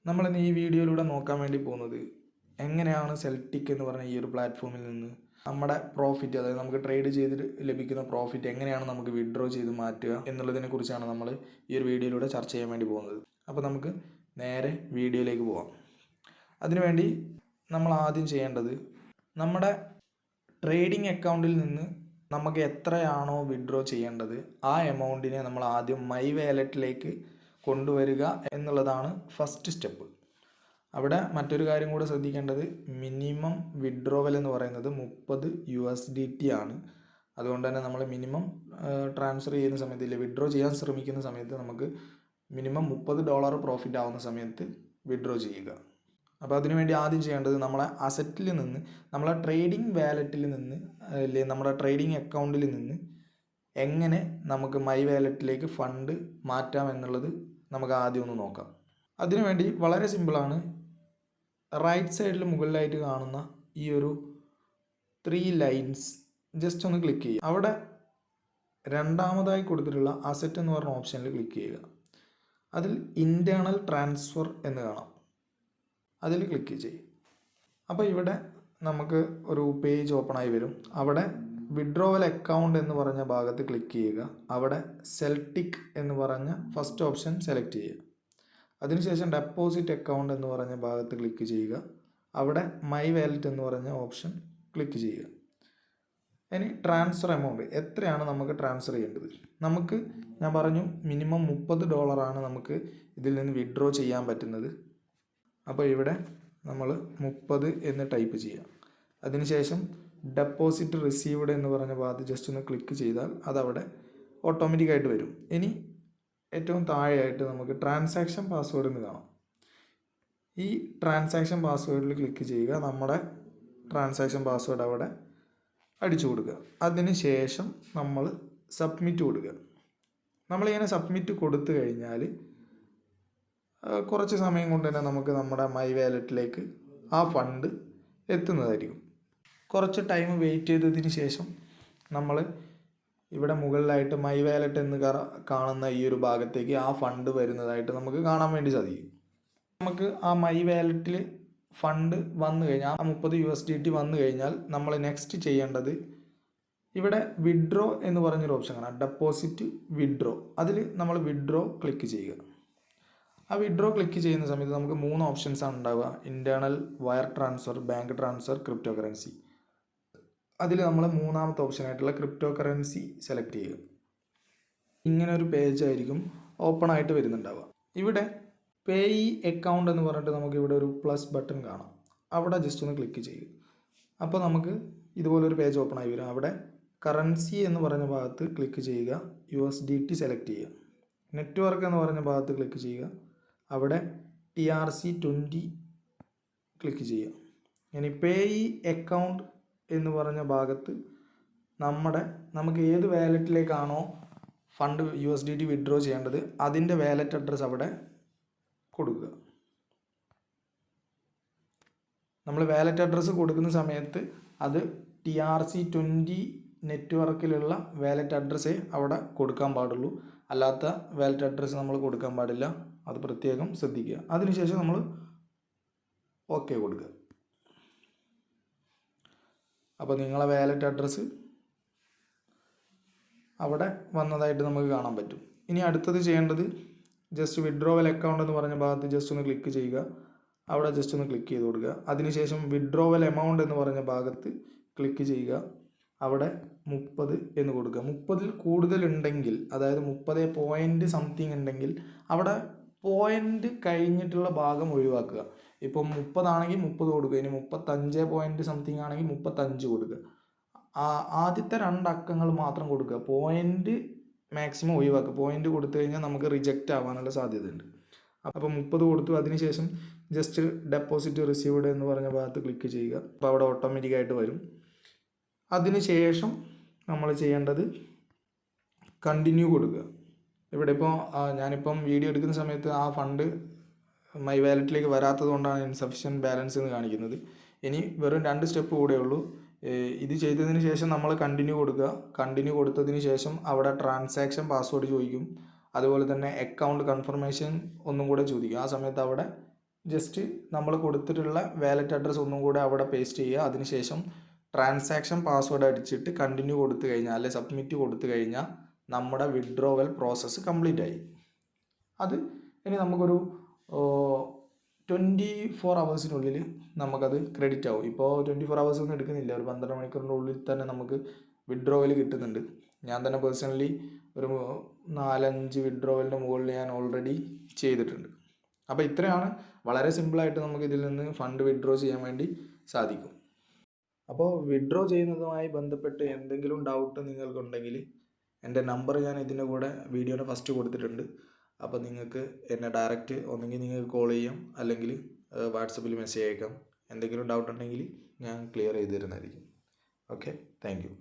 നമ്മളിന്ന് ഈ വീഡിയോയിലൂടെ നോക്കാൻ വേണ്ടി പോകുന്നത് എങ്ങനെയാണ് സെൽറ്റിക് എന്ന് പറഞ്ഞ ഈ ഒരു പ്ലാറ്റ്ഫോമിൽ നിന്ന് നമ്മുടെ പ്രോഫിറ്റ്, അതായത് നമുക്ക് ട്രേഡ് ചെയ്തിട്ട് ലഭിക്കുന്ന പ്രോഫിറ്റ് എങ്ങനെയാണ് നമുക്ക് വിഡ്രോ ചെയ്ത് മാറ്റുക എന്നുള്ളതിനെ കുറിച്ചാണ് നമ്മൾ ഈ ഒരു വീഡിയോയിലൂടെ ചർച്ച ചെയ്യാൻ വേണ്ടി പോകുന്നത്. അപ്പോൾ നമുക്ക് നേരെ വീഡിയോയിലേക്ക് പോകാം. അതിനുവേണ്ടി നമ്മൾ ആദ്യം ചെയ്യേണ്ടത്, നമ്മുടെ ട്രേഡിംഗ് അക്കൗണ്ടിൽ നിന്ന് നമുക്ക് എത്രയാണോ വിഡ്രോ ചെയ്യേണ്ടത് ആ എമൗണ്ടിനെ നമ്മൾ ആദ്യം മൈ വാലറ്റിലേക്ക് കൊണ്ടുവരിക എന്നുള്ളതാണ് ഫസ്റ്റ് സ്റ്റെപ്പ്. അവിടെ മറ്റൊരു കാര്യം കൂടെ ശ്രദ്ധിക്കേണ്ടത്, മിനിമം വിഡ്രോവൽ എന്ന് പറയുന്നത് 30 USDT ആണ്. അതുകൊണ്ട് തന്നെ നമ്മൾ മിനിമം ട്രാൻസ്ഫർ ചെയ്യുന്ന സമയത്ത്, ഇല്ല വിഡ്രോ ചെയ്യാൻ ശ്രമിക്കുന്ന സമയത്ത് നമുക്ക് മിനിമം $30 പ്രോഫിറ്റ് ആവുന്ന സമയത്ത് വിഡ്രോ ചെയ്യുക. അപ്പോൾ അതിനുവേണ്ടി ആദ്യം ചെയ്യേണ്ടത്, നമ്മളെ അസറ്റിൽ നിന്ന്, നമ്മളെ ട്രേഡിംഗ് വാലറ്റിൽ നിന്ന്, അല്ലെ നമ്മുടെ ട്രേഡിംഗ് അക്കൗണ്ടിൽ നിന്ന് എങ്ങനെ നമുക്ക് മൈ വാലറ്റിലേക്ക് ഫണ്ട് മാറ്റാം എന്നുള്ളത് നമുക്ക് ആദ്യം ഒന്ന് നോക്കാം. അതിനുവേണ്ടി വളരെ സിമ്പിളാണ്. റൈറ്റ് സൈഡിൽ മുകളിലായിട്ട് കാണുന്ന ഈ ഒരു 3 ലൈൻസ് ജസ്റ്റ് ഒന്ന് ക്ലിക്ക് ചെയ്യുക. അവിടെ രണ്ടാമതായി കൊടുത്തിട്ടുള്ള അസറ്റ് എന്ന് പറഞ്ഞ ഓപ്ഷനിൽ ക്ലിക്ക് ചെയ്യുക. അതിൽ ഇൻറ്റേർണൽ ട്രാൻസ്ഫർ എന്ന് കാണാം, അതിൽ ക്ലിക്ക് ചെയ്യും. അപ്പോൾ ഇവിടെ നമുക്ക് ഒരു പേജ് ഓപ്പൺ ആയി വരും. അവിടെ വിഡ്രോവൽ അക്കൗണ്ട് എന്ന് പറഞ്ഞ ഭാഗത്ത് ക്ലിക്ക് ചെയ്യുക. അവിടെ സെൽറ്റിക് എന്ന് പറഞ്ഞ ഫസ്റ്റ് ഓപ്ഷൻ സെലക്ട് ചെയ്യുക. അതിനുശേഷം ഡെപ്പോസിറ്റ് അക്കൗണ്ട് എന്ന് പറഞ്ഞ ഭാഗത്ത് ക്ലിക്ക് ചെയ്യുക. അവിടെ മൈ വാലറ്റ് എന്ന് പറഞ്ഞ ഓപ്ഷൻ ക്ലിക്ക് ചെയ്യുക. ഇനി ട്രാൻസ്ഫർ എമൗണ്ട് എത്രയാണ് നമുക്ക് ട്രാൻസ്ഫർ ചെയ്യേണ്ടത്. നമുക്ക്, ഞാൻ പറഞ്ഞു, മിനിമം $30 ആണ് നമുക്ക് ഇതിൽ നിന്ന് വിഡ്രോ ചെയ്യാൻ പറ്റുന്നത്. അപ്പോൾ ഇവിടെ നമ്മൾ 30 എന്ന് ടൈപ്പ് ചെയ്യാം. അതിനുശേഷം ഡെപ്പോസിറ്റ് റിസീവ്ഡ് എന്ന് പറഞ്ഞ ഭാഗത്ത് ജസ്റ്റ് ഒന്ന് ക്ലിക്ക് ചെയ്താൽ അതവിടെ ഓട്ടോമാറ്റിക്കായിട്ട് വരും. ഇനി ഏറ്റവും താഴെയായിട്ട് നമുക്ക് ട്രാൻസാക്ഷൻ പാസ്വേഡ് എന്ന് കാണാം. ഈ ട്രാൻസാക്ഷൻ പാസ്വേഡിൽ ക്ലിക്ക് ചെയ്യുക. നമ്മുടെ ട്രാൻസാക്ഷൻ പാസ്വേഡ് അവിടെ അടിച്ചു കൊടുക്കുക. അതിന് ശേഷം നമ്മൾ സബ്മിറ്റ് കൊടുക്കുക. നമ്മളിങ്ങനെ സബ്മിറ്റ് കൊടുത്തു കഴിഞ്ഞാൽ കുറച്ച് സമയം കൊണ്ട് തന്നെ നമുക്ക് നമ്മുടെ മൈ വാലറ്റിലേക്ക് ആ ഫണ്ട് എത്തുന്നതായിരിക്കും. കുറച്ച് ടൈം വെയിറ്റ് ചെയ്തതിന് ശേഷം നമ്മൾ ഇവിടെ മുകളിലായിട്ട് മൈ വാലറ്റ് എന്ന് കാണുന്ന ഈ ഒരു ഭാഗത്തേക്ക് ആ ഫണ്ട് വരുന്നതായിട്ട് നമുക്ക് കാണാൻ വേണ്ടി സാധിക്കും. നമുക്ക് ആ മൈ വാലറ്റിൽ ഫണ്ട് വന്നു കഴിഞ്ഞാൽ, ആ 30 USDT വന്നു കഴിഞ്ഞാൽ നമ്മൾ നെക്സ്റ്റ് ചെയ്യേണ്ടത്, ഇവിടെ വിഡ്രോ എന്ന് പറഞ്ഞൊരു ഓപ്ഷൻ കാണാം, ഡെപ്പോസിറ്റ് വിഡ്രോ. അതിൽ നമ്മൾ വിഡ്രോ ക്ലിക്ക് ചെയ്യുക. ആ വിഡ്രോ ക്ലിക്ക് ചെയ്യുന്ന സമയത്ത് നമുക്ക് 3 ഓപ്ഷൻസ് ആണ് ഉണ്ടാവുക: internal wire transfer, bank transfer, crypto currency. അതിൽ നമ്മൾ മൂന്നാമത്തെ ഓപ്ഷനായിട്ടുള്ള ക്രിപ്റ്റോ കറൻസി സെലക്ട് ചെയ്യുക. ഇങ്ങനെ ഒരു പേജ് ആയിരിക്കും ഓപ്പൺ ആയിട്ട് വരുന്നുണ്ടാവുക. ഇവിടെ പേ ഇ അക്കൗണ്ട് എന്ന് പറഞ്ഞിട്ട് നമുക്ക് ഇവിടെ ഒരു പ്ലസ് ബട്ടൺ കാണാം. അവിടെ ജസ്റ്റ് ഒന്ന് ക്ലിക്ക് ചെയ്യുക. അപ്പോൾ നമുക്ക് ഇതുപോലൊരു പേജ് ഓപ്പൺ ആയി വരും. അവിടെ കറൻസി എന്ന് പറഞ്ഞ ഭാഗത്ത് ക്ലിക്ക് ചെയ്യുക. USDT സെലക്ട് ചെയ്യുക. നെറ്റ്വർക്ക് എന്ന് പറഞ്ഞ ഭാഗത്ത് ക്ലിക്ക് ചെയ്യുക. അവിടെ TRC20 ക്ലിക്ക് ചെയ്യുക. ഇനി പേ ഇ അക്കൗണ്ട് എന്ന് പറഞ്ഞ ഭാഗത്ത് നമുക്ക് ഏത് വാലറ്റിലേക്കാണോ ഫണ്ട് USDT വിഡ്രോ ചെയ്യേണ്ടത് അതിൻ്റെ വാലറ്റ് അഡ്രസ്സ് അവിടെ കൊടുക്കുക. നമ്മൾ വാലറ്റ് അഡ്രസ്സ് കൊടുക്കുന്ന സമയത്ത് അത് TRC20 നെറ്റ്വർക്കിലുള്ള വാലറ്റ് അഡ്രസ്സേ അവിടെ കൊടുക്കാൻ പാടുള്ളൂ. അല്ലാത്ത വാലറ്റ് അഡ്രസ്സ് നമ്മൾ കൊടുക്കാൻ പാടില്ല. അത് പ്രത്യേകം ശ്രദ്ധിക്കുക. അതിനുശേഷം നമ്മൾ ഓക്കെ കൊടുക്കുക. അപ്പോൾ നിങ്ങളെ വാലറ്റ് അഡ്രസ്സ് അവിടെ വന്നതായിട്ട് നമുക്ക് കാണാൻ പറ്റും. ഇനി അടുത്തത് ചെയ്യേണ്ടത്, ജസ്റ്റ് വിഡ്രോവൽ അക്കൗണ്ട് എന്ന് പറഞ്ഞ ഭാഗത്ത് ജസ്റ്റ് ഒന്ന് ക്ലിക്ക് ചെയ്യുക. അവിടെ ജസ്റ്റ് ഒന്ന് ക്ലിക്ക് ചെയ്ത് കൊടുക്കുക. അതിനുശേഷം വിഡ്രോവൽ എമൗണ്ട് എന്ന് പറഞ്ഞ ഭാഗത്ത് ക്ലിക്ക് ചെയ്യുക. അവിടെ 30 എന്ന് കൊടുക്കുക. 30-ൽ കൂടുതൽ ഉണ്ടെങ്കിൽ, അതായത് 30 ഉണ്ടെങ്കിൽ അവിടെ പോയിന്റ് കഴിഞ്ഞിട്ടുള്ള ഭാഗം ഒഴിവാക്കുക. ഇപ്പം 30 ആണെങ്കിൽ 30 കൊടുക്കുക. ഇനി 35 ആണെങ്കിൽ 35 കൊടുക്കുക. ആദ്യത്തെ 2 അക്കങ്ങൾ മാത്രം കൊടുക്കുക. പോയിന്റ് മാക്സിമം ഒഴിവാക്കുക. പോയിന്റ് കൊടുത്തു കഴിഞ്ഞാൽ നമുക്ക് റിജക്റ്റ് ആവാനുള്ള സാധ്യതയുണ്ട്. അപ്പോൾ 30 കൊടുത്തു. അതിനുശേഷം ജസ്റ്റ് ഡെപ്പോസിറ്റ് റിസീവ്ഡ് എന്ന് പറഞ്ഞ ഭാഗത്ത് ക്ലിക്ക് ചെയ്യുക. അപ്പോൾ അവിടെ ഓട്ടോമാറ്റിക്കായിട്ട് വരും. അതിനുശേഷം നമ്മൾ ചെയ്യേണ്ടത് കണ്ടിന്യൂ കൊടുക്കുക. ഇവിടെ ഇപ്പോൾ ഞാനിപ്പം വീഡിയോ എടുക്കുന്ന സമയത്ത് ആ ഫണ്ട് മൈ വാലറ്റിലേക്ക് വരാത്തത് കൊണ്ടാണ് ഇൻസഫിഷ്യൻറ്റ് ബാലൻസ് എന്ന് കാണിക്കുന്നത്. ഇനി വെറും 2 സ്റ്റെപ്പ് കൂടെ ഉള്ളൂ. ഇത് ചെയ്തതിന് ശേഷം നമ്മൾ കണ്ടിന്യൂ കൊടുക്കുക. കണ്ടിന്യൂ കൊടുത്തതിന് ശേഷം അവിടെ ട്രാൻസാക്ഷൻ പാസ്വേഡ് ചോദിക്കും. അതുപോലെ തന്നെ അക്കൗണ്ട് കൺഫർമേഷൻ ഒന്നും കൂടെ ചോദിക്കും. ആ സമയത്ത് അവിടെ ജസ്റ്റ് നമ്മൾ കൊടുത്തിട്ടുള്ള വാലറ്റ് അഡ്രസ്സ് ഒന്നും കൂടെ അവിടെ പേസ്റ്റ് ചെയ്യുക. അതിനുശേഷം ട്രാൻസാക്ഷൻ പാസ്വേഡ് അടിച്ചിട്ട് കണ്ടിന്യൂ കൊടുത്തു കഴിഞ്ഞാൽ, അല്ലെ സബ്മിറ്റ് കൊടുത്തു കഴിഞ്ഞാൽ നമ്മുടെ വിഡ്രോവൽ പ്രോസസ്സ് കംപ്ലീറ്റ് ആയി. അത് ഇനി നമുക്കൊരു 24 ഹവേഴ്സിനുള്ളിൽ നമുക്കത് ക്രെഡിറ്റ് ആവും. ഇപ്പോൾ 24 ഹവേഴ്സ് ഒന്നും എടുക്കുന്നില്ല, ഒരു 12 മണിക്കൂറിൻ്റെ ഉള്ളിൽ തന്നെ നമുക്ക് വിഡ്രോവൽ കിട്ടുന്നുണ്ട്. ഞാൻ തന്നെ പേഴ്സണലി ഒരു 4-5 വിഡ്രോവലിൻ്റെ മുകളിൽ ഞാൻ ഓൾറെഡി ചെയ്തിട്ടുണ്ട്. അപ്പോൾ ഇത്രയാണ്, വളരെ സിമ്പിളായിട്ട് നമുക്ക് ഇതിൽ നിന്ന് ഫണ്ട് വിഡ്രോ ചെയ്യാൻ വേണ്ടി സാധിക്കും. അപ്പോൾ വിഡ്രോ ചെയ്യുന്നതുമായി ബന്ധപ്പെട്ട് എന്തെങ്കിലും ഡൗട്ട് നിങ്ങൾക്കുണ്ടെങ്കിൽ എൻ്റെ നമ്പർ ഞാൻ ഇതിൻ്റെ കൂടെ വീഡിയോയുടെ ഫസ്റ്റ് കൊടുത്തിട്ടുണ്ട്. അപ്പോൾ നിങ്ങൾക്ക് എന്നെ ഡയറക്റ്റ് ഒന്നെങ്കിൽ നിങ്ങൾക്ക് കോൾ ചെയ്യാം, അല്ലെങ്കിൽ വാട്സപ്പിൽ മെസ്സേജ് അയക്കാം. എന്തെങ്കിലും ഡൗട്ട് ഉണ്ടെങ്കിൽ ഞാൻ ക്ലിയർ ചെയ്ത് തരുന്നതായിരിക്കും. Okay, thank you.